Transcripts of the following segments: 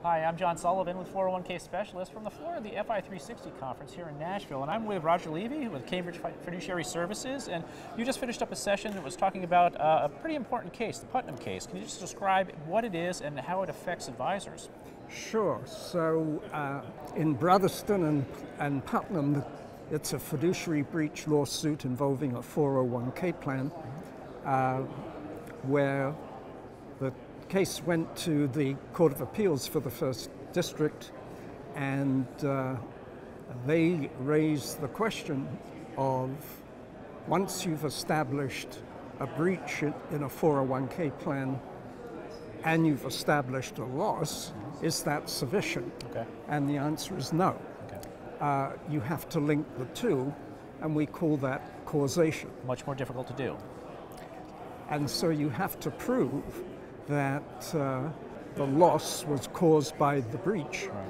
Hi, I'm John Sullivan with 401k Specialist from the floor of the Fi360 Conference here in Nashville, and I'm with Roger Levy with Cambridge Fiduciary Services, and you just finished up a session that was talking about a pretty important case, the Putnam case. Can you just describe what it is and how it affects advisors? Sure. So in Brotherston and Putnam, it's a fiduciary breach lawsuit involving a 401k plan where the case went to the Court of Appeals for the First District, and they raised the question of, once you've established a breach in a 401k plan and you've established a loss, is that sufficient? Okay. And the answer is no. Okay. You have to link the two, and we call that causation. Much more difficult to do. And so you have to prove that the loss was caused by the breach. Right.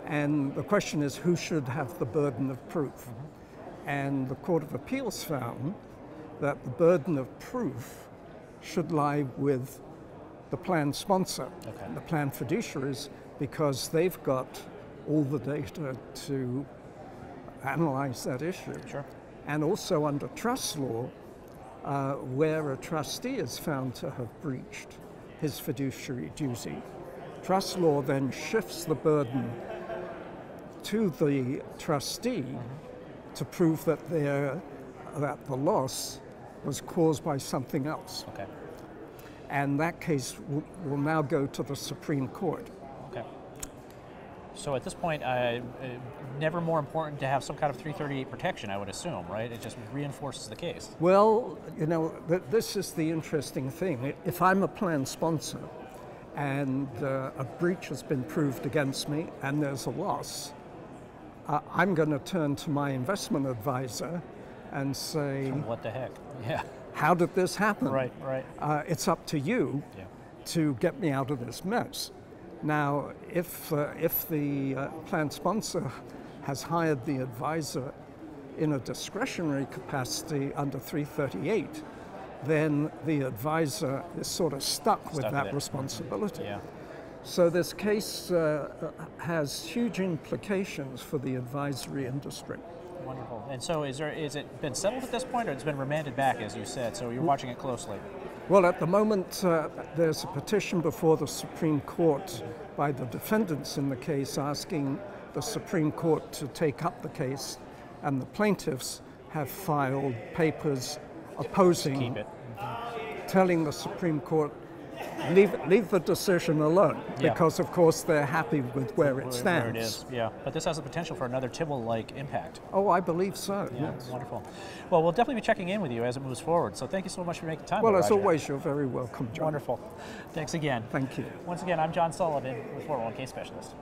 And the question is, who should have the burden of proof? Mm-hmm. And the Court of Appeals found that the burden of proof should lie with the plan sponsor, Okay. the plan fiduciaries, because they've got all the data to analyze that issue. Sure. And also under trust law, where a trustee is found to have breached his fiduciary duty, trust law then shifts the burden to the trustee to prove that the loss was caused by something else. Okay. And that case will now go to the Supreme Court. Okay. So at this point, never more important to have some kind of 338 protection, I would assume, right? It just reinforces the case. Well, you know, this is the interesting thing. If I'm a plan sponsor and a breach has been proved against me and there's a loss, I'm going to turn to my investment advisor and say, what the heck? Yeah. How did this happen? Right, right. It's up to you to get me out of this mess. Now, if the plan sponsor has hired the advisor in a discretionary capacity under 338, then the advisor is sort of stuck with that responsibility. Yeah. So this case has huge implications for the advisory industry. Wonderful. And so is it been settled at this point, or it's been remanded back, as you said, so you're watching it closely? Well, at the moment, there's a petition before the Supreme Court by the defendants in the case asking the Supreme Court to take up the case, and the plaintiffs have filed papers opposing, Keep it. telling the Supreme Court, leave the decision alone, because of course they're happy with where it stands. Where it is, yeah. But this has the potential for another Tibble-like impact. Oh, I believe so, Yeah, yes. wonderful. Well, we'll definitely be checking in with you as it moves forward, so thank you so much for making time. Well, as Roger. always, you're very welcome, John. Wonderful. Thanks again. Thank you. Once again, I'm John Sullivan with 401k Specialist.